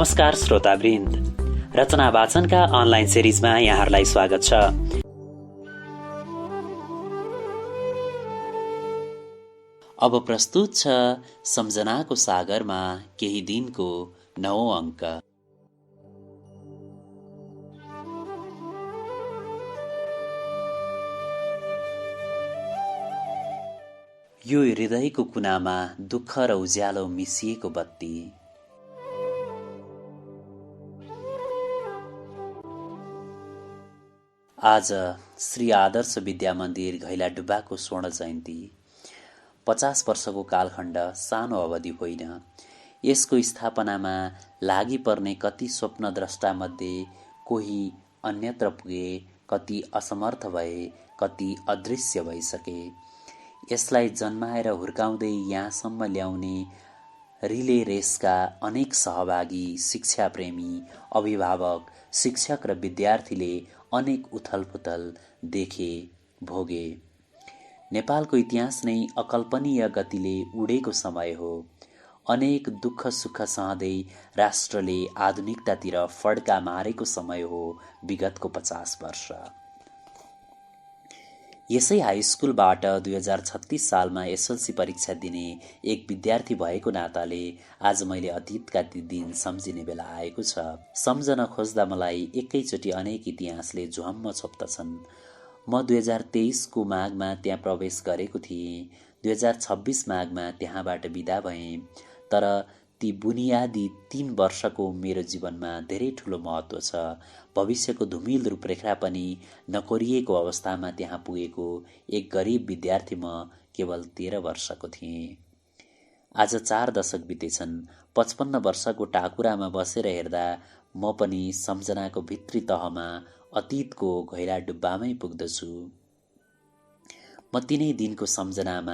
नमस्कार श्रोतावृन्द, रचना वाचनका अनलाइन सिरिजमा यहाँहरूलाई स्वागत छ। अब प्रस्तुत छ सम्झनाको सागरमा केही दिनको 9औं अङ्क। यो हृदयको कुनामा दुःख र उज्यालो मिसिएको बत्ती। आज श्री आदर्श विद्या मन्दिर घैलाडुब्बाको स्वर्ण जयन्ती। 50 वर्षको कालखण्ड सानो अवधि होइन। यसको स्थापनामा लागि पर्ने कति स्वप्नद्रष्टामध्ये कोही अन्यत्र पुगे, कति असमर्थ भए, कति अदृश्य भइसके। यसलाई जन्माएर हुर्काउँदै यहाँसम्म ल्याउने रिले रेसका अनेक सहभागी, शिक्षाप्रेमी, अभिभावक, शिक्षक र विद्यार्थीले अनेक उथलपुथल देखे, भोगे। नेपालको इतिहास नै अकल्पनीय गतिले उडेको समय हो। अनेक दुःख सुख सहँदै राष्ट्रले आधुनिकतातिर फड्का मारेको समय हो विगतको 50 वर्ष। यसै हाइस्कुलबाट 2036 सालमा एसएलसी परीक्षा दिने एक विद्यार्थी भएको नाताले आज मैले अतीतका ती दिन सम्झिने बेला आएको छ। सम्झन खोज्दा मलाई एकैचोटि अनेक इतिहासले झ्वाम्म छोप्दछन्। म 2023 माघमा त्यहाँ प्रवेश गरेको थिएँ। 2026 माघमा त्यहाँबाट बिदा भएँ। तर ती बुनियादी 3 वर्षको मेरो जीवनमा धेरै ठुलो महत्त्व छ। भविष्यको धुमिल रूपरेखा पनि नकोरिएको अवस्थामा त्यहाँ पुगेको एक गरिब विद्यार्थी म केवल 13 वर्षको थिएँ। आज 4 दशक बितेछन्। 55 वर्षको टाकुरामा बसेर हेर्दा म पनि सम्झनाको भित्री तहमा अतीतको घैलाडुब्बामै पुग्दछु। म तिनै दिनको सम्झनामा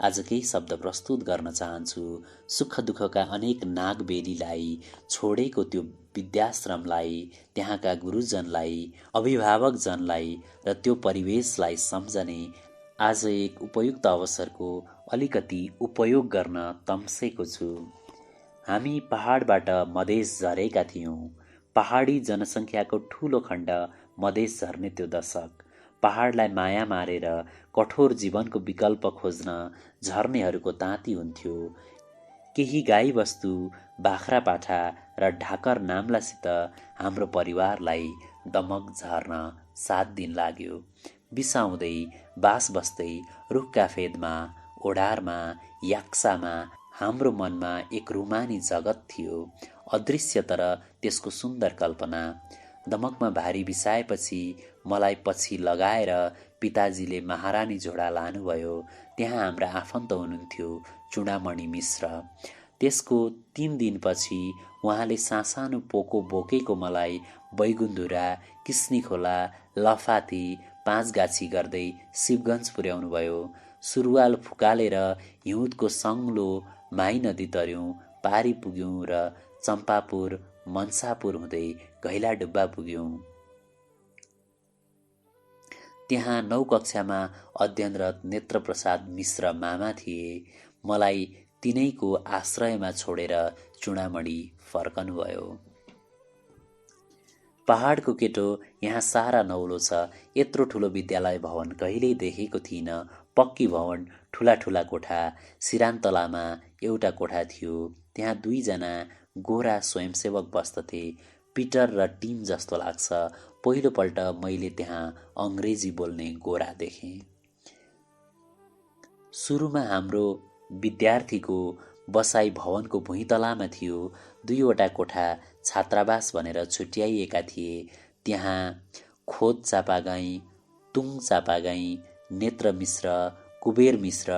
आज केही शब्द प्रस्तुत गर्न चाहन्छु। सुख दुःखका अनेक नागबेलीलाई छोडेको त्यो विद्याश्रमलाई, त्यहाँका गुरुजनलाई, अभिभावकजनलाई र त्यो परिवेशलाई सम्झने आज एक उपयुक्त अवसरको अलिकति उपयोग गर्न तम्सेको छु। हामी पहाडबाट मधेस झरेका थियौँ। पहाडी जनसङ्ख्याको ठूलो खण्ड मधेस झर्ने त्यो दशक। पहाडलाई माया मारेर कठोर जीवनको विकल्प खोज्न झर्नेहरूको ताती हुन्थ्यो। केही गाईबस्तु, बाख्रा पाठा र ढाकर नाम्लासित हाम्रो परिवारलाई दमक झर्न 7 दिन लाग्यो। बिसाउँदै, बास बस्दै, रुखका फेदमा, ओडारमा, याक्सामा हाम्रो मनमा एक रुमानी जगत थियो। अदृश्य तर त्यसको सुन्दर कल्पना। दमकमा भारी बिसाएपछि मलाई पछि लगाएर पिताजीले महारानी झोडा लानुभयो। त्यहाँ हाम्रा आफन्त हुनुहुन्थ्यो, चुडामणि मिश्र। त्यसको 3 दिनपछि उहाँले सासानो पोको बोकेको मलाई बैगुन्धुरा, किस्नी खोला, लफाती, 5 गाछी गर्दै शिवगञ्ज पुर्याउनुभयो। सुरुवाल फुकालेर हिउँदको सङ्लो माई नदी तर्यौँ, पारी पुग्यौँ र चम्पापुर, मन्सापुर हुँदै घैलाडुब्बा पुग्यौँ। त्यहाँ 9 कक्षामा अध्ययनरत नेत्रप्रसाद मिश्र मामा थिए। मलाई तिनैको आश्रयमा छोडेर चुडामणि फर्कनुभयो। पहाडको केटो यहाँ सारा नौलो छ। यत्रो ठुलो विद्यालय भवन कहिल्यै देखेको थिइनँ। पक्की भवन, ठुला ठुला कोठा। सिरान्तलामा एउटा कोठा थियो। त्यहाँ 2 जना गोरा स्वयंसेवक बस्दथे। पिटर र टिम जस्तो लाग्छ। पहिलोपल्ट मैले त्यहाँ अङ्ग्रेजी बोल्ने गोरा देखेँ। सुरुमा हाम्रो विद्यार्थीको बसाई भवनको भुइँतलामा थियो। 2वटा कोठा छात्रावास भनेर छुट्याइएका थिए। त्यहाँ खोद चापागाई, तुङ चापागाई, नेत्र मिश्र, कुबेर मिश्र,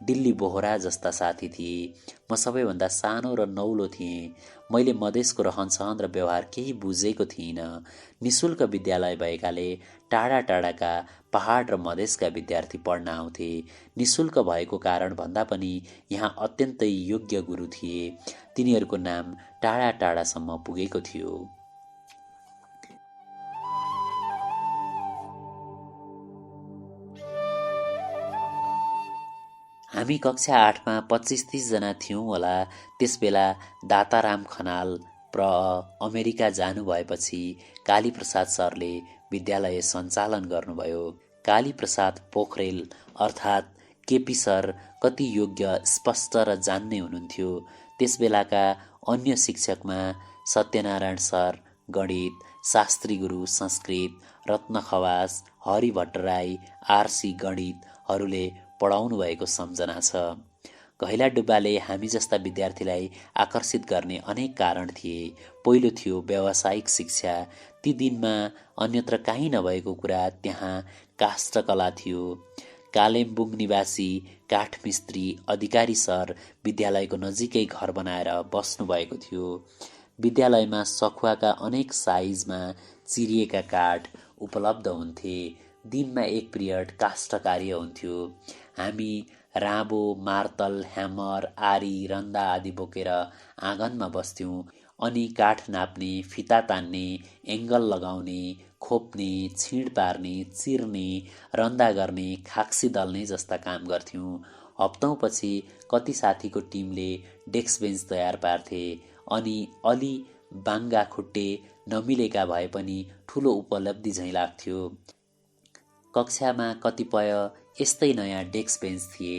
डिल्ली बोहरा जस्ता साथी थिए। म सबैभन्दा सानो र नौलो थिएँ। मैले मधेसको रहनसहन र व्यवहार केही बुझेको थिइनँ। निशुल्क विद्यालय भएकाले टाढा टाढाका पहाड र मधेसका विद्यार्थी पढ्न आउँथे। निशुल्क भएको कारण भन्दा पनि यहाँ अत्यन्तै योग्य गुरु थिए। तिनीहरूको नाम टाढा टाढासम्म पुगेको थियो। हामी कक्षा 8मा 25-30 जना थियौँ होला। त्यसबेला दाताराम खनाल, अमेरिका जानुभएपछि कालीप्रसाद सरले विद्यालय सञ्चालन गर्नुभयो। कालीप्रसाद पोखरेल अर्थात् केपी सर कति योग्य, स्पष्ट र जान्ने हुनुहुन्थ्यो। त्यसबेलाका अन्य शिक्षकमा सत्यनारायण सर गणित, शास्त्री गुरु संस्कृत, रत्न खवास, हरि भट्टराई, आरसी गणितहरूले पढाउनु भएको सम्झना छ। घैलाडुब्बाले हामी जस्ता विद्यार्थीलाई आकर्षित गर्ने अनेक कारण थिए। पहिलो थियो व्यावसायिक शिक्षा। ती दिनमा अन्यत्र कहीँ नभएको कुरा त्यहाँ काष्ठकला थियो। कालेम्बुङ निवासी काठमिस्त्री अधिकारी सर विद्यालयको नजिकै घर बनाएर बस्नुभएको थियो। विद्यालयमा सखुवाका अनेक साइजमा चिरिएका काठ उपलब्ध हुन्थे। दिनमा एक पिरियड काष्ठ कार्य हुन्थ्यो। हामी राँबो, मार्तल, ह्यामर, आरी, रन्दा आदि बोकेर आँगनमा बस्थ्यौँ अनि काठ नाप्ने, फिता तान्ने, एङ्गल लगाउने, खोप्ने, छिड पार्ने, चिर्ने, रन्दा गर्ने, खाक्सी दल्ने जस्ता काम गर्थ्यौँ। हप्तौँपछि कति साथीको टिमले डेस्क बेन्च तयार पार्थे अनि अलि बाङ्गा खुट्टे नमिलेका भए पनि ठुलो उपलब्धि झैँ लाग्थ्यो। कक्षामा कतिपय यस्तै नयाँ डेस्क बेन्च थिए।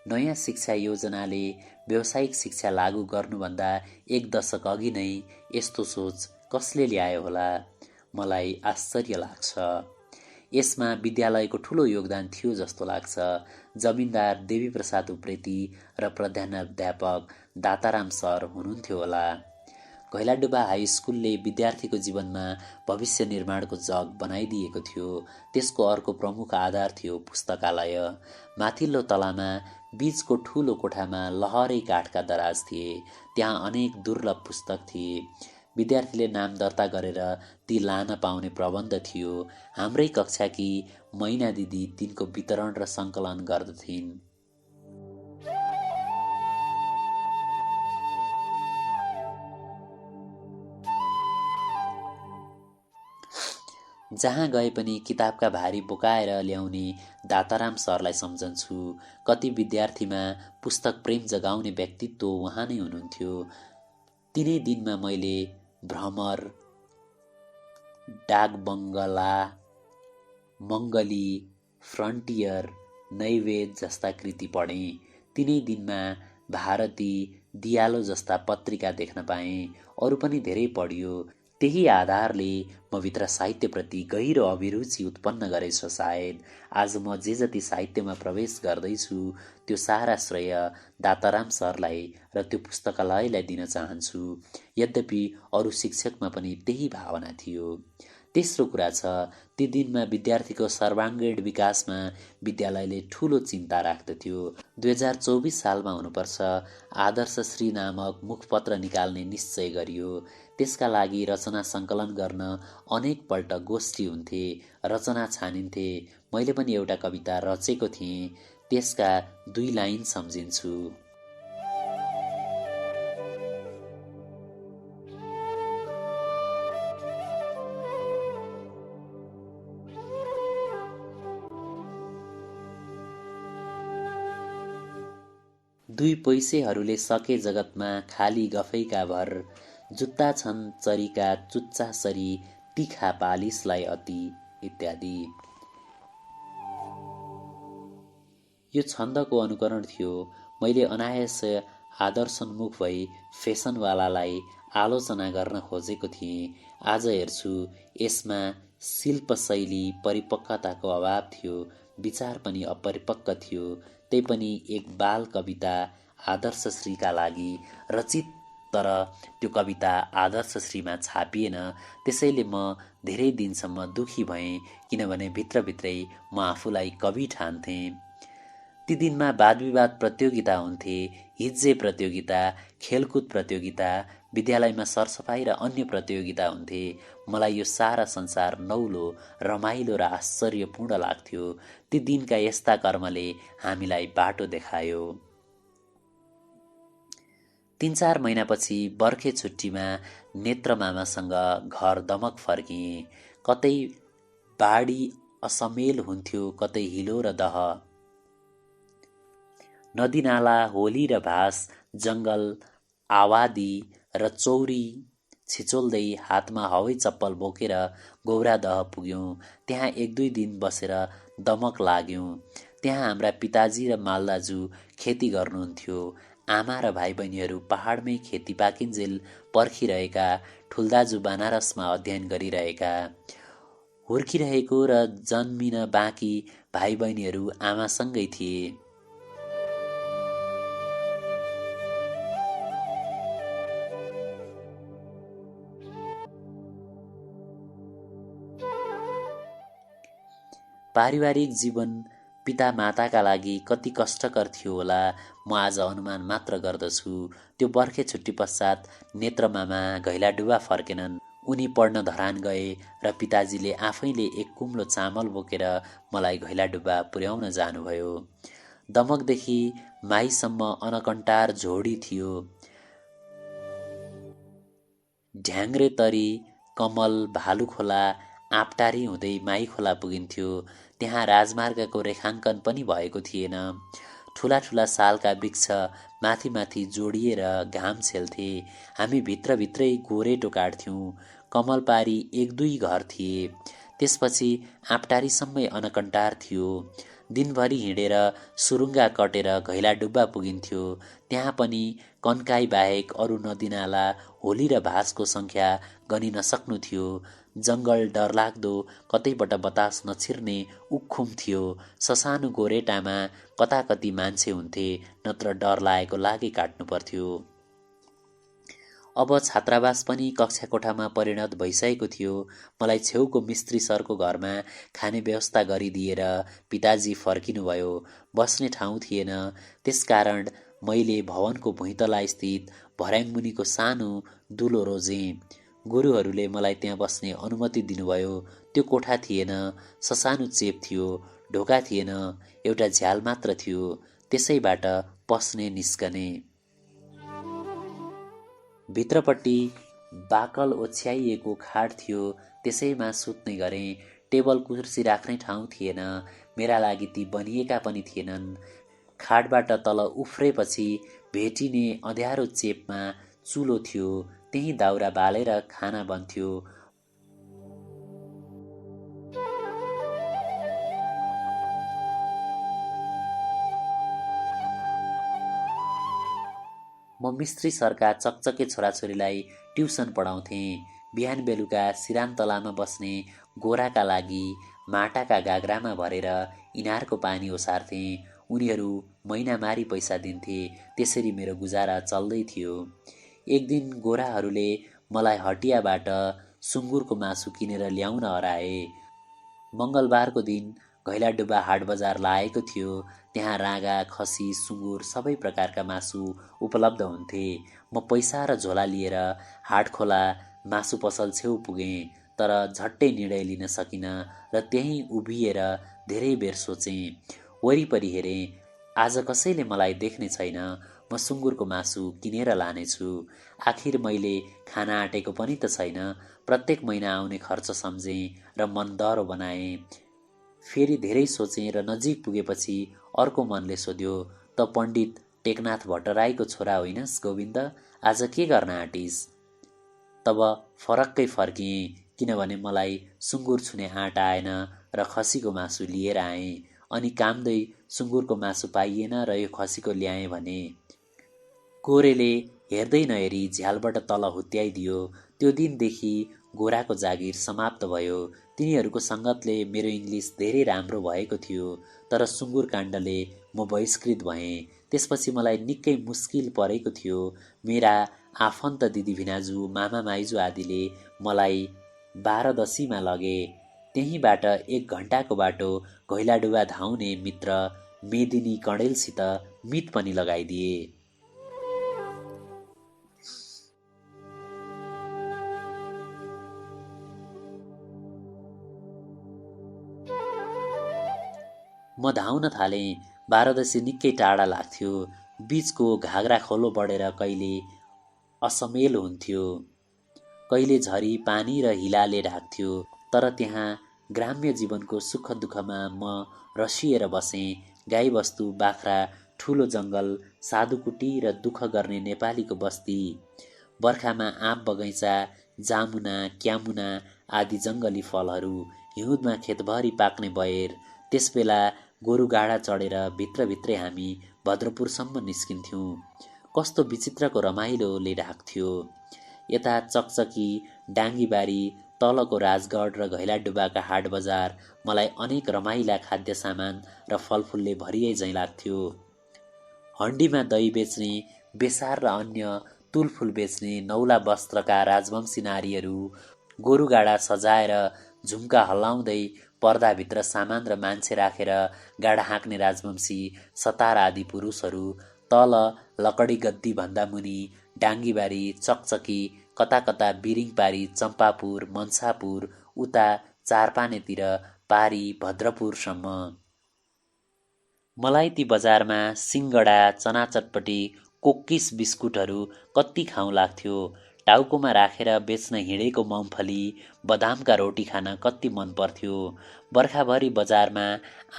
नयाँ शिक्षा योजनाले व्यावसायिक शिक्षा लागू गर्नुभन्दा एक दशक अघि नै यस्तो सोच कसले ल्यायो होला? मलाई आश्चर्य लाग्छ। यसमा विद्यालयको ठुलो योगदान थियो जस्तो लाग्छ। जमिनदार देवीप्रसाद उप्रेती र प्रधानाध्यापक दाताराम सर हुनुहुन्थ्यो होला। घैलाडुब्बा हाई स्कुलले विद्यार्थीको जीवनमा भविष्य निर्माणको जग बनाइदिएको थियो। त्यसको अर्को प्रमुख आधार थियो पुस्तकालय। माथिल्लो तलामा बीचको ठुलो कोठामा लहरै काठका दराज थिए। त्यहाँ अनेक दुर्लभ पुस्तक थिए। विद्यार्थीले नाम दर्ता गरेर ती लान पाउने प्रबन्ध थियो। हाम्रै कक्षाकी मैना दिदी तिनको वितरण र सङ्कलन गर्दथिन्। जहाँ गए पनि किताबका भारी बोकाएर ल्याउने दाताराम सरलाई सम्झन्छु। कति विद्यार्थीमा पुस्तक प्रेम जगाउने व्यक्तित्व उहाँ नै हुनुहुन्थ्यो। तिनै दिनमा मैले भ्रमर, डाकबङ्गला, मङ्गली, फ्रन्टियर, नैवेद जस्ता कृति पढेँ। तिनै दिनमा भारती, दियालो जस्ता पत्रिका देख्न पाएँ। अरू पनि धेरै पढियो। त्यही आधारले म भित्र साहित्यप्रति गहिरो अभिरुचि उत्पन्न गरेछ सायद। आज म जे जति साहित्यमा प्रवेश गर्दैछु त्यो सारा श्रेय दाताराम सरलाई र त्यो पुस्तकालयलाई दिन चाहन्छु। यद्यपि अरू शिक्षकमा पनि त्यही भावना थियो। तेस्रो कुरा छ, ती दिनमा विद्यार्थीको सर्वाङ्गीण विकासमा विद्यालयले ठूलो चिन्ता राख्दथ्यो। 2024 सालमा हुनुपर्छ आदर्श श्री नामक मुखपत्र निकाल्ने निश्चय गरियो। त्यसका लागि रचना सङ्कलन गर्न अनेकपल्ट गोष्ठी हुन्थे, रचना छानिन्थे। मैले पनि एउटा कविता रचेको थिएँ। त्यसका 2 लाइन सम्झिन्छु। दुई पैसेहरूले सके जगतमा खाली गफैका भर, जुत्ता छन् चरीका चुच्चा सरी, तिखा पालिसलाई अति, इत्यादि। यो छन्दको अनुकरण थियो। मैले अनायास आदर्शोन्मुख भई फेसनवालालाई आलोचना गर्न खोजेको थिएँ। आज हेर्छु यसमा शिल्पशैली परिपक्वताको अभाव थियो। विचार पनि अपरिपक्व थियो। त्यही पनि एक बाल कविता आदर्शश्रीका लागि रचित, तर त्यो कविता आदर्शश्रीमा छापिएन। त्यसैले म धेरै दिनसम्म दुखी भएँ, किनभने भित्रभित्रै म आफूलाई कवि ठान्थेँ। ती दिनमा वादविवाद प्रतियोगिता हुन्थे, हिज्जे प्रतियोगिता, खेलकुद प्रतियोगिता, विद्यालयमा सरसफाई र अन्य प्रतियोगिता हुन्थे। मलाई यो सारा संसार नौलो, रमाइलो र आश्चर्यपूर्ण लाग्थ्यो। ती दिनका यस्ता कर्मले हामीलाई बाटो देखायो। 3-4 महिनापछि बर्खे छुट्टीमा नेत्र मामासँग घर दमक फर्किएँ। कतै बाढी असमेल हुन्थ्यो, कतै हिलो र दह, नदीनाला, होली र भास, जङ्गल, आवादी र चौरी छिचोल्दै हातमा हवाई चप्पल बोकेर गौरादह पुग्यौँ। त्यहाँ 1-2 दिन बसेर दमक लाग्यौँ। त्यहाँ हाम्रा पिताजी र मालदाजु खेती गर्नुहुन्थ्यो। आमा र भाइ बहिनीहरू पहाडमै खेती पाकिन्जेल पर्खिरहेका, ठुल्दाजु बनारसमा अध्ययन गरिरहेका, हुर्किरहेको र जन्मिन बाँकी भाइ बहिनीहरू आमासँगै थिए। पारिवारिक जीवन पिता माताका लागि कति कष्टकर थियो होला म आज अनुमान मात्र गर्दछु। त्यो बर्खे छुट्टी पश्चात नेत्रमामा घैलाडुबा फर्केनन्। उनी पढ्न धरान गए र पिताजीले आफैले एक कुम्लो चामल बोकेर मलाई घैलाडुबा पुर्याउन जानुभयो। दमकदेखि माईसम्म अनकन्टार झोडी थियो। ढ्याङ्ग्रे तरी, कमल, भालुखोला, आँपटारी हुँदै माई खोला पुगिन्थ्यो। त्यहाँ राजमार्गको रेखाङ्कन पनि भएको थिएन। ठुला ठुला सालका वृक्ष माथि माथि जोडिएर घाम छेल्थे। हामी भित्रभित्रै गोरेटो काट्थ्यौँ। कमलपारी 1-2 घर थिए। त्यसपछि आँपटारीसम्मै अनकन्टार थियो। दिनभरि हिँडेर सुरुङ्गा कटेर घैलाडुब्बा पुगिन्थ्यो। त्यहाँ पनि कन्काई बाहेक अरू नदीनाला, होली र भासको सङ्ख्या गनी नसक्नु थियो। जङ्गल डरलाग्दो, कतैबाट बतास नछिर्ने उखुम थियो। ससानो गोरेटामा कता कति मान्छे हुन्थे, नत्र डर लागेको लागि काट्नु पर्थ्यो। अब छात्रावास पनि कक्षा कोठामा परिणत भइसकेको थियो। मलाई छेउको मिस्त्री सरको घरमा खाने व्यवस्था गरिदिएर पिताजी फर्किनुभयो। बस्ने ठाउँ थिएन, त्यसकारण मैले भवनको भुइँतला स्थित भर्याङमुनिको सानो दुलो रोजेँ। गुरुहरूले मलाई त्यहाँ बस्ने अनुमति दिनुभयो। त्यो कोठा थिएन, ससानो चेप थियो, ढोका थिएन, एउटा झ्याल मात्र थियो। त्यसैबाट पस्ने निस्कने। भित्रपट्टि बाकल ओछ्याइएको खाट थियो, त्यसैमा सुत्ने गरेँ। टेबल कुर्सी राख्ने ठाउँ थिएन। मेरा लागि ती बनिएका पनि थिएनन्। खाटबाट तल उफ्रेपछि भेटिने अँध्यारो चेपमा चुलो थियो। त्यही दाउरा बालेर खाना बन्थ्यो। म मिस्त्री सरका चकचके छोराछोरीलाई ट्युसन पढाउँथेँ। बिहान बेलुका सिरान्तलामा बस्ने गोराका लागि माटाका गाग्रामा भरेर इनारको पानी ओसार्थेँ। उनीहरू महिनामारी पैसा दिन्थे। त्यसरी मेरो गुजारा चल्दै थियो। एक दिन गोराहरूले मलाई हटियाबाट सुँगुरको मासु किनेर ल्याउन हराए। मङ्गलबारको दिन घैलाडुब्बा हाट बजार लागेको थियो। त्यहाँ राँगा, खसी, सुँगुर सबै प्रकारका मासु उपलब्ध हुन्थे। म पैसा र झोला लिएर हाटखोला मासु पसल छेउ पुगेँ, तर झट्टै निर्णय लिन सकिनँ र त्यहीँ उभिएर धेरै बेर सोचेँ। वरिपरि हेरेँ, आज कसैले मलाई देख्ने छैन। म सुँगुरको मासु किनेर लानेछु। आखिर मैले खाना आँटेको पनि त छैन। प्रत्येक महिना आउने खर्च सम्झेँ र मन दह्रो बनाएँ। फेरि धेरै सोचेँ र नजिक पुगेपछि अर्को मनले सोध्यो, त पण्डित टेकनाथ भट्टराईको छोरा होइनस् गोविन्द, आज के गर्न आँटिस्? तब फरक्कै फर्किएँ, किनभने मलाई सुँगुर छुने आँट आएन र खसीको मासु लिएर आएँ। अनि काम्दै सुँगुरको मासु पाइएन र यो खसीको ल्याएँ भने। गोरेले हेर्दै नहेरी झ्यालबाट तल हुत्याइदियो। त्यो दिनदेखि गोराको जागिर समाप्त भयो। तिनीहरूको सङ्गतले मेरो इङ्ग्लिस धेरै राम्रो भएको थियो, तर सुँगुर काण्डले म बहिष्कृत भएँ। त्यसपछि मलाई निकै मुस्किल परेको थियो। मेरा आफन्त दिदी भिनाजु, मामा माइजू आदिले मलाई 12 लगे। त्यहीँबाट 1 घण्टाको बाटो घैलाडुबा धाउने मित्र मेदिनी कणेलसित मित पनि लगाइदिए। म धाउन थालेँ। 12 निकै टाढा लाग्थ्यो। बीचको घाग्रा खोलो बढेर कहिले असमेल हुन्थ्यो, कहिले झरी पानी र हिलाले ढाक्थ्यो। तर त्यहाँ ग्राम्य जीवनको सुख दुःखमा म रसिएर बसेँ। गाईबस्तु, बाख्रा, ठुलो जङ्गल, साधुकुटी र दुःख गर्ने नेपालीको बस्ती। बर्खामा आँप बगैँचा, जामुना, क्यामुना आदि जङ्गली फलहरू, हिउँदमा खेतभरि पाक्ने बयर। त्यसबेला गोरुगाडा चढेर भित्रभित्रै हामी भद्रपुरसम्म निस्किन्थ्यौँ। कस्तो विचित्रको रमाइलोले ढाक्थ्यो। यता चकचकी, डाङ्गीबारी, तलको राजगढ र घैलाडुब्बाका हाट बजार मलाई अनेक रमाइला खाद्य सामान र फलफुलले भरिए झैँ लाग्थ्यो। हन्डीमा दही बेच्ने, बेसार र अन्य तुलफुल बेच्ने नौला वस्त्रका राजवंशी नारीहरू, गोरुगाडा सजाएर झुम्का हल्लाउँदै पर्दाभित्र सामान र मान्छे राखेर गाडा हाँक्ने राजवंशी सतार आदि पुरुषहरू, तल लकडी गद्दी भन्दा मुनि डाङ्गीबारी, चकचकी, कता कता बिरिङपारी, चम्पापुर, मन्सापुर, उता चारपानेतिर पारी भद्रपुरसम्म। मलाई ती बजारमा सिङ्गडा, चनाचटपटी, कोक्किस बिस्कुटहरू कति खाउँ लाग्थ्यो। टाउकोमा राखेर बेच्न हिँडेको मम्फली, बदामका रोटी खान कति मन पर्थ्यो। बर्खाभरि बजारमा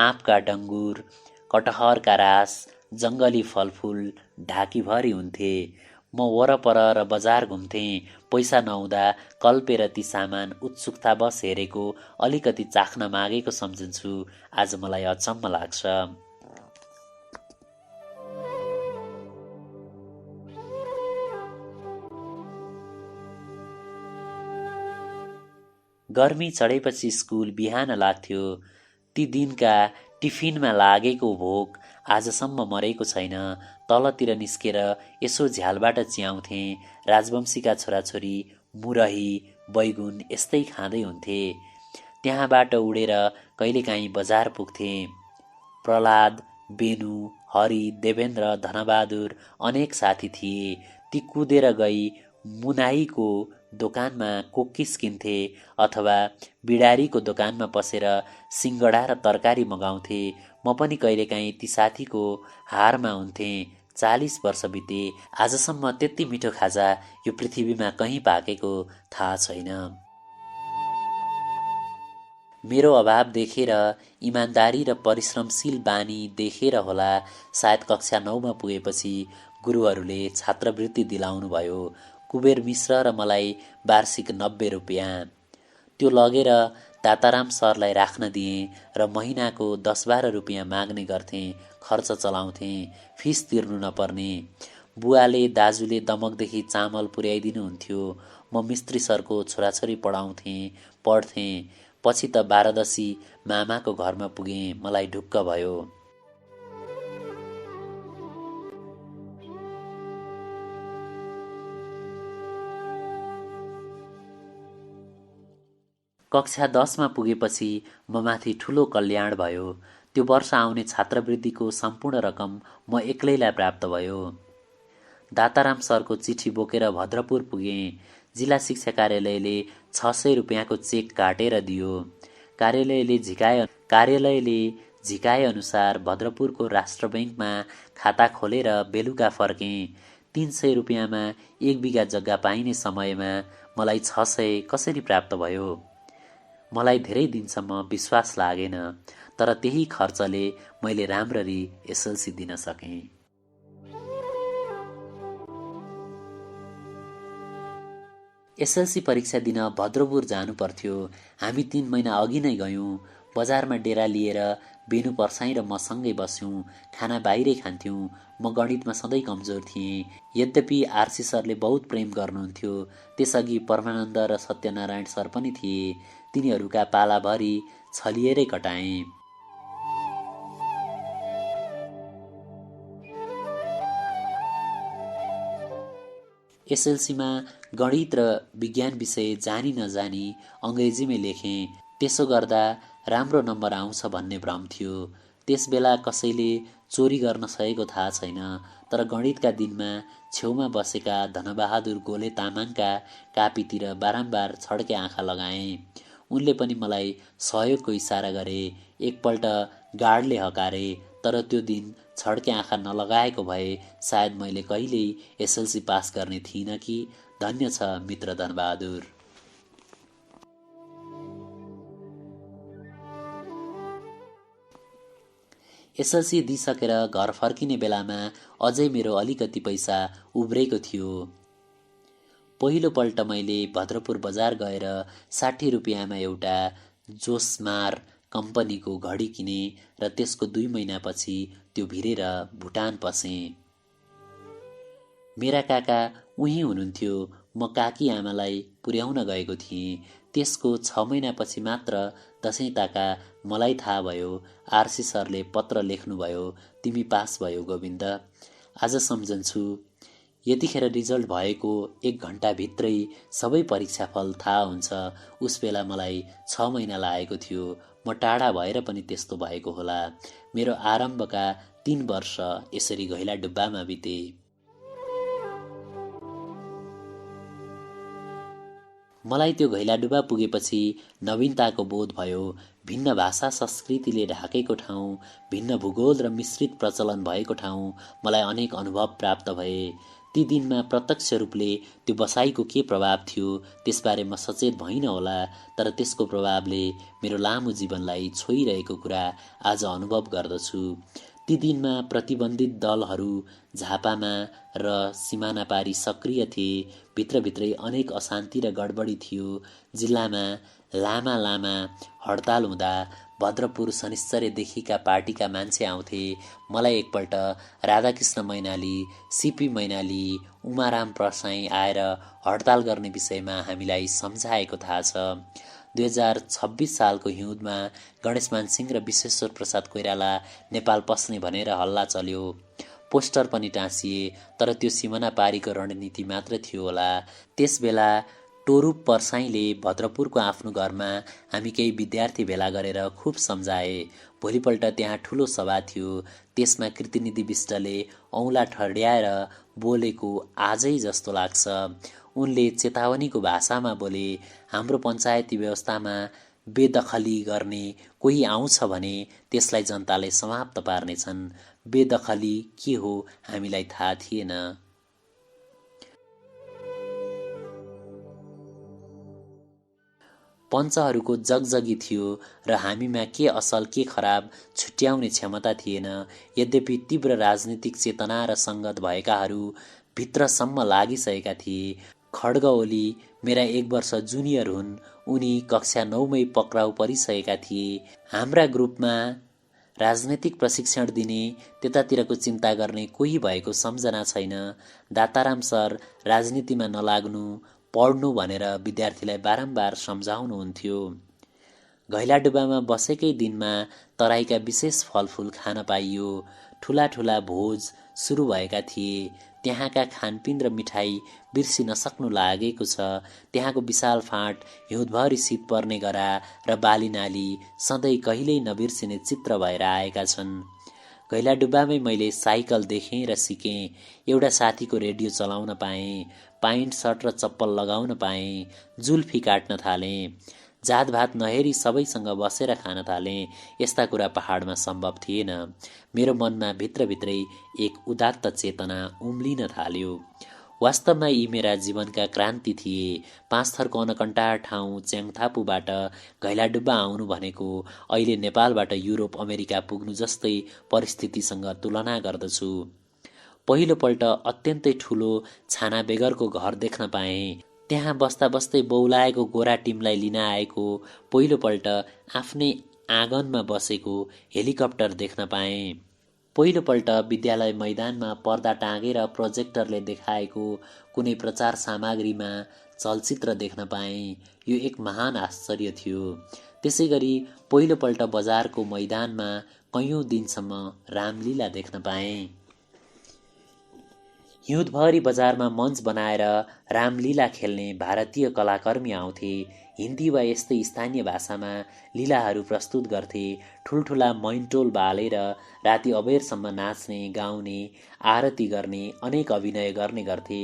आँपका डङ्गुर, कटहरका रास, जङ्गली फलफुल ढाकीभरि हुन्थे। म वरपर र बजार घुम्थेँ। पैसा नहुँदा कल्पेर ती सामान उत्सुकतावश हेरेको, अलिकति चाख्न मागेको सम्झन्छु। आज मलाई अचम्म लाग्छ। गर्मी चढेपछि स्कुल बिहान लाग्थ्यो। ती दिनका टिफिनमा लागेको भोक आजसम्म मरेको छैन। तलतिर निस्केर यसो झ्यालबाट च्याउँथे। राजवंशीका छोराछोरी मुरही, बैगुन यस्तै खाँदै हुन्थे। त्यहाँबाट उडेर कहिलेकाहीँ बजार पुग्थे। प्रहलाद, बेनु, हरि, देवेन्द्र, धनबहादुर अनेक साथी थिए। ती कुदेर गई मुनाईको दोकानमा कोक्किस किन्थे अथवा बिडारीको दोकानमा पसेर सिङ्गडा र तरकारी मगाउँथे। म पनि कहिलेकाहीँ ती साथीको हारमा हुन्थेँ। 40 वर्ष बिते, आजसम्म त्यति मिठो खाजा यो पृथ्वीमा कहीँ पाकेको थाहा छैन। मेरो अभाव देखेर, इमान्दारी र परिश्रमशील बानी देखेर होला सायद कक्षा 9मा पुगेपछि गुरुहरूले छात्रवृत्ति दिलाउनु भयो। कुबेर मिश्र र मलाई वार्षिक 90 रुपियाँ। त्यो लगेर दाताराम सरलाई राख्न दिएँ र महिनाको 10-12 रुपियाँ माग्ने गर्थेँ। खर्च चलाउँथेँ, फिस तिर्नु नपर्ने। बुवाले दाजुले दमकदेखि चामल पुर्याइदिनुहुन्थ्यो। म मिस्त्री सरको छोराछोरी पढ्थेँ। पछि त 12दशी मामाको घरमा पुगेँ। मलाई ढुक्क भयो। कक्षा 10मा पुगेपछि म माथि ठुलो कल्याण भयो। त्यो वर्ष आउने छात्रवृत्तिको सम्पूर्ण रकम म एक्लैलाई प्राप्त भयो। दाताराम सरको चिठी बोकेर भद्रपुर पुगेँ। जिल्ला शिक्षा कार्यालयले 600 रुपियाँको चेक काटेर दियो। कार्यालयले झिकाए अनुसार भद्रपुरको राष्ट्र बैङ्कमा खाता खोलेर बेलुका फर्केँ। 300 रुपियाँमा 1 बिघा जग्गा पाइने समयमा मलाई 600 कसरी प्राप्त भयो? मलाई धेरै दिनसम्म विश्वास लागेन। तर त्यही खर्चले मैले राम्ररी एसएलसी दिन सकेँ। एसएलसी परीक्षा दिन भद्रपुर जानु पर्थ्यो। हामी 3 महिना अघि नै गयौँ। बजारमा डेरा लिएर बेनु पर्साई र म सँगै बस्यौँ। खाना बाहिरै खान्थ्यौँ। म गणितमा सधैँ कमजोर थिएँ। यद्यपि आरसी सरले बहुत प्रेम गर्नुहुन्थ्यो। त्यसअघि परमानन्द र सत्यनारायण सर पनि थिए। तिनीहरूका पालाभरि छलिएरै कटाएँ। एसएलसीमा गणित र विज्ञान विषय जानी नजानी अङ्ग्रेजीमै लेखेँ। त्यसो गर्दा राम्रो नम्बर आउँछ भन्ने भ्रम थियो। त्यसबेला कसैले चोरी गर्न सकेको थाहा छैन। तर गणितका दिनमा छेउमा बसेका धनबहादुर गोले तामाङका कापीतिर बारम्बार छड्के आँखा लगाएँ। उनले पनि मलाई सहयोगको इसारा गरे। एकपल्ट गार्डले हकारे। तर त्यो दिन छड्के आँखा नलगाएको भए सायद मैले कहिल्यै एसएलसी पास गर्ने थिइनँ कि। धन्य छ मित्र धनबहादुर। एसएलसी दिइसकेर घर फर्किने बेलामा अझै मेरो अलिकति पैसा उब्रेको थियो। पहिलोपल्ट मैले भद्रपुर बजार गएर 60 रुपियाँमा एउटा जोसमार कम्पनीको घडी किने र त्यसको 2 महिनापछि त्यो भिरेर भुटान पसेँ। मेरा काका उहीँ हुनुहुन्थ्यो। म काकी आमालाई पुर्याउन गएको थिएँ। त्यसको 6 महिनापछि मात्र दसैँ ताका मलाई थाहा भयो। आरसी सरले पत्र लेख्नुभयो, तिमी पास भयो गोविन्द। आज सम्झन्छु, यतिखेर रिजल्ट भएको 1 घण्टाभित्रै सबै परीक्षाफल थाहा हुन्छ। उस बेला मलाई 6 महिना लागेको थियो। म टाढा भएर पनि त्यस्तो भएको होला। मेरो आरम्भका 3 वर्ष यसरी घैलाडुब्बामा बिते। मलाई त्यो घैलाडुब्बा पुगेपछि नवीनताको बोध भयो। भिन्न भाषा संस्कृतिले ढाकेको ठाउँ, भिन्न भूगोल र मिश्रित प्रचलन भएको ठाउँ, मलाई अनेक अनुभव प्राप्त भए। ती दिनमा प्रत्यक्ष रूपले त्यो बसाइको के प्रभाव थियो त्यसबारे म सचेत भइनँ होला, तर त्यसको प्रभावले मेरो लामो जीवनलाई छोइरहेको कुरा आज अनुभव गर्दछु। ती दिनमा प्रतिबन्धित दलहरू झापामा र सिमाना पारी सक्रिय थिए। भित्रभित्रै अनेक अशान्ति र गडबडी थियो। जिल्लामा लामा हडताल हुँदा भद्रपुर शनिश्चरदेखिका पार्टीका मान्छे आउँथे। मलाई एकपल्ट राधाकृष्ण मैनाली, सिपी मैनाली, उमाराम प्रसाई आएर हडताल गर्ने विषयमा हामीलाई सम्झाएको थाहा छ। 2026 सालको हिउँदमा गणेशमान सिंह र विश्वेश्वर प्रसाद कोइराला नेपाल पस्ने भनेर हल्ला चल्यो। पोस्टर पनि टाँसिए, तर त्यो सिमाना पारीको रणनीति मात्र थियो होला। त्यसबेला टोरूप पर्साईले भद्रपुरको आफ्नो घरमा हामी केही विद्यार्थी भेला गरेर खुब सम्झाए। भोलिपल्ट त्यहाँ ठुलो सभा थियो। त्यसमा कृतिनिधि विष्टले औँला ठड्याएर बोलेको आजै जस्तो लाग्छ। उनले चेतावनीको भाषामा बोले, हाम्रो पञ्चायती व्यवस्थामा बेदखली गर्ने कोही आउँछ भने त्यसलाई जनताले समाप्त पार्नेछन्। बेदखली के हो हामीलाई थाहा थिएन। पञ्चहरूको जगजगी थियो र हामीमा के असल के खराब छुट्याउने क्षमता थिएन। यद्यपि तीव्र राजनीतिक चेतना र सङ्गत भएकाहरू भित्रसम्म लागिसकेका थिए। खड्ग ओली मेरा 1 वर्ष जुनियर हुन्। उनी कक्षा 9 मै पक्राउ परिसकेका थिए। हाम्रा ग्रुपमा राजनैतिक प्रशिक्षण दिने, त्यतातिरको चिन्ता गर्ने कोही भएको सम्झना छैन। दाताराम सर राजनीतिमा नलाग्नु, पढ्नु भनेर विद्यार्थीलाई बारम्बार सम्झाउनुहुन्थ्यो। घैलाडुब्बामा बसेकै दिनमा तराईका विशेष फलफुल खान पाइयो। ठुला ठुला भोज सुरु भएका थिए। त्यहाँका खानपिन र मिठाई बिर्सिन सक्नु लागेको छ। त्यहाँको विशाल फाँट, हिउँदभरि शीत पर्ने गरा र बालीनाली सधैँ कहिल्यै नबिर्सिने चित्र भएर आएका छन्। घैलाडुब्बामै मैले साइकल देखेँ र सिकेँ। एउटा साथीको रेडियो चलाउन पाएँ। पाइन्ट सर्ट र चप्पल लगाउन पाएँ। जुल्फी काट्न थालेँ। जातभात नहेरी सबैसँग बसेर खान थालेँ। यस्ता कुरा पहाडमा सम्भव थिएन। मेरो मनमा भित्रभित्रै एक उदात्त चेतना उम्लिन थाल्यो। वास्तवमा यी मेरा जीवनका क्रान्ति थिए। 5 थरको अनकन्टार ठाउँ च्याङथापुबाट घैलाडुब्बा आउनु भनेको अहिले नेपालबाट युरोप अमेरिका पुग्नु जस्तै परिस्थितिसँग तुलना गर्दछु। पहिलोपल्ट अत्यन्तै ठुलो छाना बेगरको घर देख्न पाएँ। त्यहाँ बस्दा बस्दै बौलाएको गोरा टिमलाई लिन आएको, पहिलोपल्ट आफ्नै आँगनमा बसेको हेलिकप्टर देख्न पाएँ। पहिलोपल्ट विद्यालय मैदानमा पर्दा टाँगेर प्रोजेक्टरले देखाएको कुनै प्रचार सामग्रीमा चलचित्र देख्न पाएँ। यो एक महान आश्चर्य थियो। त्यसैगरी पहिलोपल्ट बजारको मैदानमा कैयौं दिनसम्म रामलीला देख्न पाएँ। हिउँदभरि बजारमा मञ्च बनाएर रामलीला खेल्ने भारतीय कलाकर्मी आउँथे। हिन्दी वा यस्तै स्थानीय भाषामा लीलाहरू प्रस्तुत गर्थे। ठुल्ठुला मैनटोल बालेर राति अबेरसम्म नाच्ने, गाउने, आरती गर्ने, अनेक अभिनय गर्ने गर्थे।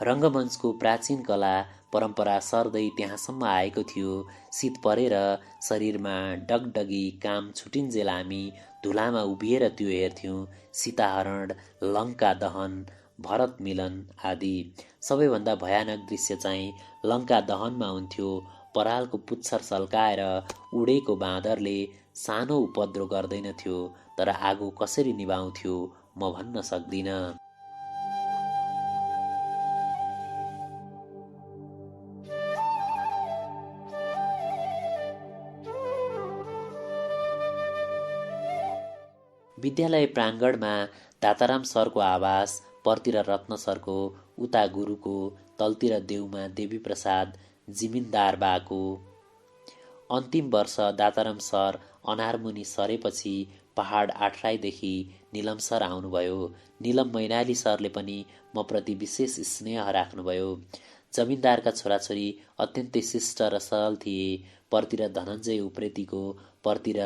रङ्गमञ्चको प्राचीन कला परम्परा सर्दै त्यहाँसम्म आएको थियो। शीत परेर शरीरमा डगडगी काम छुटिन्जेल हामी धुलामा उभिएर त्यो हेर्थ्यौँ। सीताहरण, लङ्का दहन, भरत मिलन आदि। सबैभन्दा भयानक दृश्य चाहिँ लङ्का दहनमा हुन्थ्यो। परालको पुच्छर सल्काएर उडेको बाँदरले सानो उपद्रो गर्दैनथ्यो, तर आगो कसरी निभाउँथ्यो म भन्न सक्दिनँ। विद्यालय प्राङ्गणमा दाताराम सरको आवास, पर्तिर रत्न सरको, उता गुरुको, तलतिर देउमा देवीप्रसाद जिमिन्दार बाको। अन्तिम वर्ष दाताराम सर अनारमुनि सरेपछि पहाड आठराईदेखि निलम सर आउनुभयो। निलम मैनाली सरले पनि म प्रति विशेष स्नेह राख्नुभयो। जमिनदारका छोराछोरी अत्यन्तै शिष्ट र सरल थिए। पर्तिर धनञ्जय उप्रेतीको, पर्तिर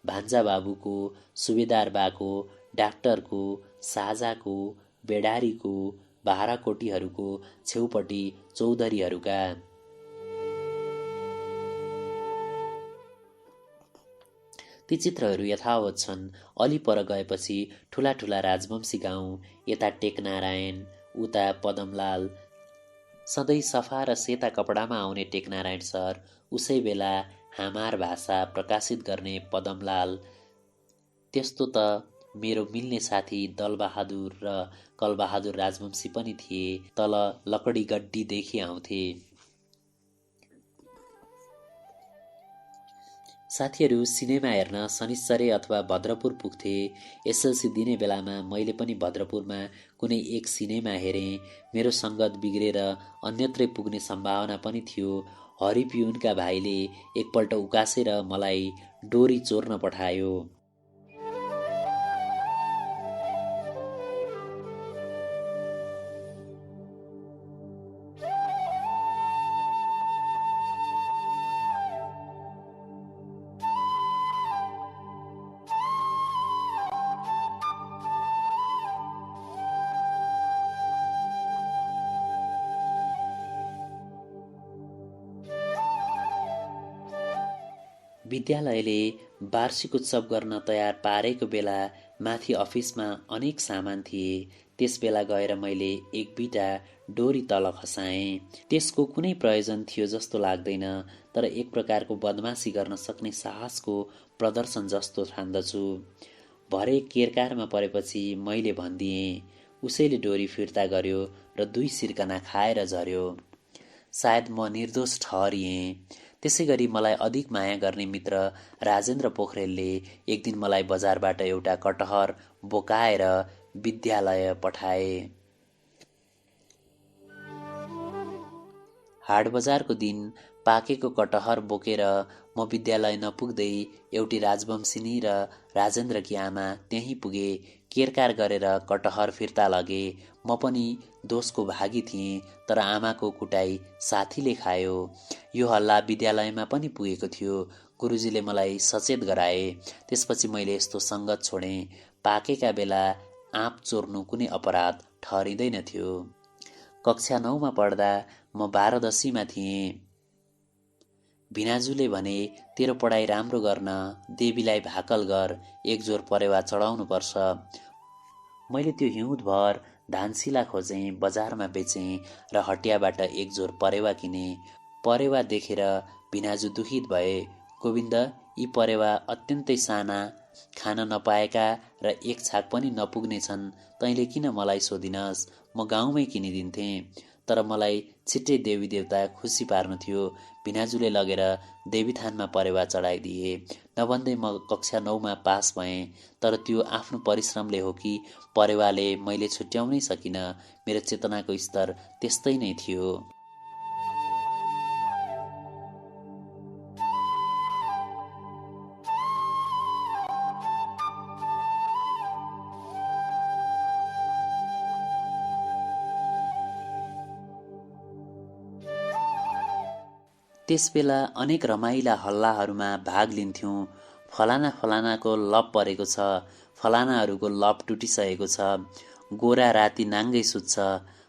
भान्जा बाबुको, सुबेदार बाको, डाक्टरको, साझाको, बेडारीको, बाह्रकोटीहरूको, छेउपट्टि चौधरीहरूका। ती चित्रहरू यथावत छन्। अलि पर गएपछि ठुला ठुला राजवंशी गाउँ, यता टेकनारायण, उता पदमलाल। सधैँ सफा र सेता कपडामा आउने टेकनारायण सर, उसै बेला हामार भाषा प्रकाशित गर्ने पदमलाल। त्यस्तो त मेरो मिल्ने साथी दलबहादुर र कलबहादुर राजवंशी पनि थिए। तल लकडी गड्डीदेखि आउँथे। साथीहरू सिनेमा हेर्न शनिश्चरे अथवा भद्रपुर पुग्थे। एसएलसी दिने बेलामा मैले पनि भद्रपुरमा कुनै एक सिनेमा हेरेँ। मेरो सङ्गत बिग्रेर अन्यत्रै पुग्ने सम्भावना पनि थियो। हरिपिउनका भाइले एकपल्ट उकासेर मलाई डोरी चोर्न पठायो। विद्यालयले वार्षिक उत्सव गर्न तयार पारेको बेला माथि अफिसमा अनेक सामान थिए। त्यस बेला गएर मैले एक बिटा डोरी तल खसाएँ। त्यसको कुनै प्रयोजन थियो जस्तो लाग्दैन, तर एक प्रकारको बदमासी गर्न सक्ने साहसको प्रदर्शन जस्तो ठान्दछु। भरे केरकारमा परेपछि मैले भनिदिएँ। उसैले डोरी फिर्ता गर्यो र 2 सिर्कना खाएर झर्यो। सायद म निर्दोष ठहरिएँ। त्यसै गरी मलाई अधिक माया गर्ने मित्र राजेन्द्र पोखरेलले एक दिन मलाई बजारबाट एउटा कटहर बोकाएर विद्यालय पठाए। हाटबजारको दिन पाकेको कटहर बोकेर म विद्यालय नपुग्दै एउटी राजवंशिनी र राजेन्द्रकी आमा त्यहीँ पुगे। केरकार गरेर कटहर फिर्ता लगे। म पनि दोषको भागी थिएँ, तर आमाको कुटाई साथीले खायो। यो हल्ला विद्यालयमा पनि पुगेको थियो। गुरुजीले मलाई सचेत गराए। त्यसपछि मैले यस्तो सङ्गत छोडेँ। पाकेका बेला आँप चोर्नु कुनै अपराध ठहरिँदैन थियो। कक्षा 9मा पढ्दा म 12दशीमा थिएँ। भिनाजुले भने, तेरो पढाइ राम्रो गर्न देवीलाई भाकल गर, एक जोर परेवा चढाउनु पर्छ। मैले त्यो हिउँदभर धानसिला खोजेँ, बजारमा बेचेँ र हटियाबाट एक जोर परेवा किने। परेवा देखेर भिनाजु दुखित भए। गोविन्द, यी परेवा अत्यन्तै साना, खान नपाएका र एक छाक पनि नपुग्ने छन्। तैँले किन मलाई सोधिनस्? म गाउँमै किनिदिन्थेँ। तर मलाई छिट्टै देवी देवता खुसी पार्नु थियो। भिनाजुले लगेर देवीथानमा परेवा चढाइदिए। नभन्दै म कक्षा 9मा पास भएँ। तर त्यो आफ्नो परिश्रमले हो कि परेवाले मैले छुट्याउनै सकिन। मेरो चेतनाको स्तर त्यस्तै नै थियो। त्यसबेला अनेक रमाइला हल्लाहरूमा भाग लिन्थ्यौँ। फलाना फलानाको लप परेको छ, फलानाहरूको लप टुटिसकेको छ, गोरा राति नाङ्गै सुत्छ,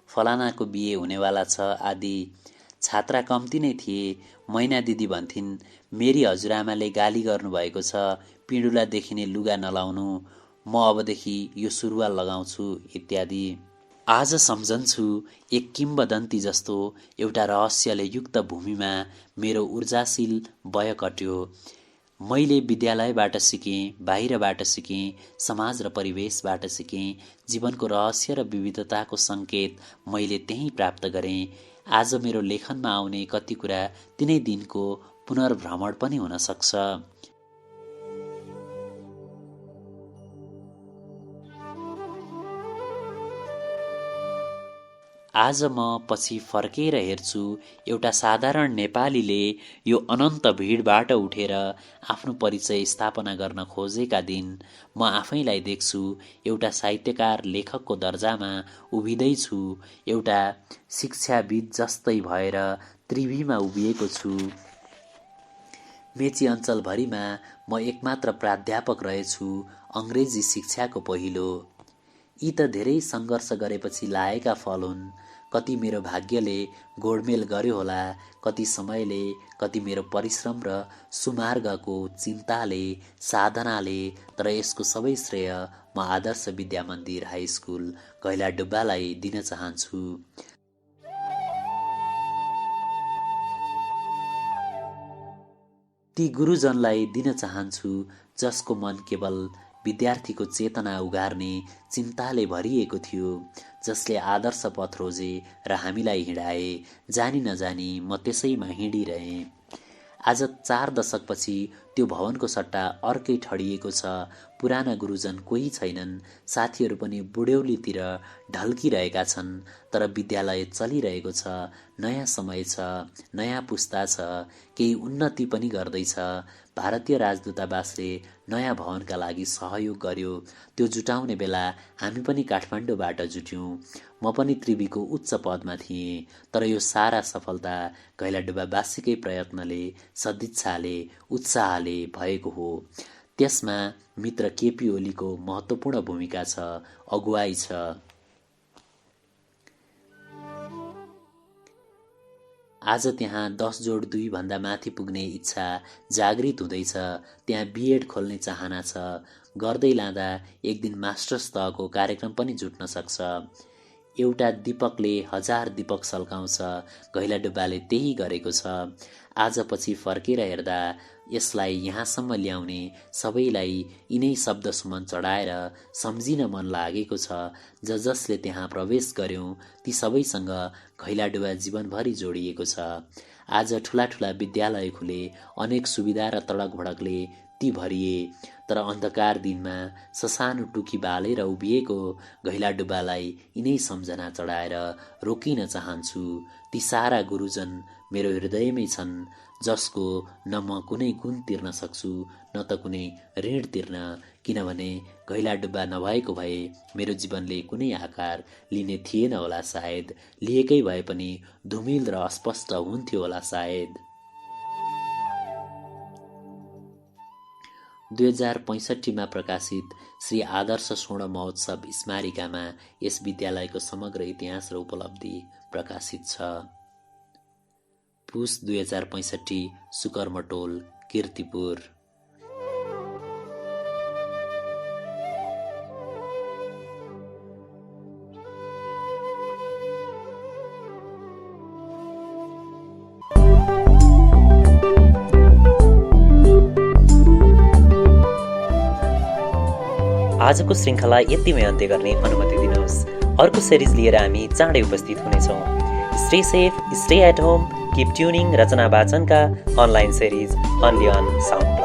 फलानाको बिहे हुनेवाला छ आदि। छात्रा कम्ती नै थिए। मैना दिदी भन्थिन्, मेरी हजुरआमाले गाली गर्नुभएको छ, पिँडुला देखिने लुगा नलाउनु, म अबदेखि यो सुरुवाल लगाउँछु इत्यादि। आज सम्झन्छु, एक किम्बदन्ती जस्तो एउटा रहस्यले युक्त भूमिमा मेरो ऊर्जाशील वय कट्यो। मैले विद्यालयबाट सिकेँ, बाहिरबाट सिकेँ, समाज र परिवेशबाट सिकेँ। जीवनको रहस्य र विविधताको सङ्केत मैले त्यहीँ प्राप्त गरेँ। आज मेरो लेखनमा आउने कति कुरा तिनै दिनको पुनर्भ्रमण पनि हुन सक्छ। आज म पछि फर्केर हेर्छु एउटा साधारण नेपालीले यो अनन्त भिडबाट उठेर आफ्नो परिचय स्थापना गर्न खोजेका दिन म आफैलाई देख्छु एउटा साहित्यकार लेखकको दर्जामा उभिँदैछु, एउटा शिक्षाविद जस्तै भएर त्रिभीमा उभिएको छु। मेची अञ्चलभरिमा म एकमात्र प्राध्यापक रहेछु, अङ्ग्रेजी शिक्षाको पहिलो। यी त धेरै सङ्घर्ष गरेपछि लागेका फल हुन्। कति मेरो भाग्यले गोडमेल गर्यो होला, कति समयले, कति मेरो परिश्रम र सुमार्गको चिन्ताले, साधनाले, तर यसको सबै श्रेय म आदर्श विद्या मन्दिर हाई स्कुल गैलाडुब्बालाई दिन चाहन्छु। ती गुरुजनलाई दिन चाहन्छु जसको मन केवल विद्यार्थीको चेतना उगार्ने चिन्ताले भरिएको थियो, जसले आदर्श पथ रोजे र हामीलाई हिँडाए। जानी नजानी म त्यसैमा हिँडिरहेँ। आज 4 दशकपछि त्यो भवनको सट्टा अर्कै ठडिएको छ। पुराना गुरुजन कोही छैनन्, साथीहरू पनि बुढ्यौलीतिर ढल्किरहेका छन्, तर विद्यालय चलिरहेको छ। नयाँ समय छ, नयाँ पुस्ता छ, केही उन्नति पनि गर्दैछ। भारतीय राजदूतावासले नयाँ भवनका लागि सहयोग गर्यो। त्यो जुटाउने बेला हामी पनि काठमाडौँबाट जुट्यौँ। म पनि त्रिवीको उच्च पदमा थिएँ, तर यो सारा सफलता गैलाडुब्बावासीकै प्रयत्नले, सदिच्छाले, उत्साहले भएको हो। त्यसमा मित्र केपी ओलीको महत्त्वपूर्ण भूमिका छ, अगुवाई छ। आज त्यहाँ 10 जोड 2 भन्दा माथि पुग्ने इच्छा जागृत हुँदैछ। त्यहाँ बिएड खोल्ने चाहना छ। गर्दै लाँदा एक दिन मास्टर्स तहको कार्यक्रम पनि जुट्न सक्छ। एउटा दीपकले 1000 दीपक सल्काउँछ। गैलाडुब्बाले त्यही गरेको छ। आज पछि फर्केर हेर्दा यसलाई यहाँसम्म ल्याउने सबैलाई यिनै शब्द सुमन चढाएर सम्झिन मन लागेको छ। जसले त्यहाँ प्रवेश गर्यौं ती सबैसँग गैलाडुब्बा जीवनभरि जोडिएको छ। आज ठुला ठुला विद्यालय खुले, अनेक सुविधा र तडक भडकले ती भरिए, तर अन्धकार दिनमा ससानो टुकी बालेर उभिएको गैलाडुब्बालाई यिनै सम्झना चढाएर रोकिन चाहन्छु। ती सारा गुरुजन मेरो हृदयमै छन्, जसको न म कुनै गुण तिर्न सक्छु न त कुनै ऋण तिर्न, किनभने गैलाडुब्बा नभएको भए मेरो जीवनले कुनै आकार लिने थिएन होला। सायद लिएकै भए पनि धुमिल र अस्पष्ट हुन्थ्यो होला सायद। 2065 प्रकाशित श्री आदर्श स्वर्ण महोत्सव स्मारिकामा यस विद्यालयको समग्र इतिहास र उपलब्धि प्रकाशित छ। पुस 2065 सुकर्मटोल, कीर्तिपुर। आजको श्रृङ्खला यतिमै अन्त्य गर्ने अनुमति दिनुहोस्। अर्को सिरिज लिएर हामी चाँडै उपस्थित हुनेछौँ। Stay safe, stay at home, keep tuning Rachana वाचनका online series only on sound.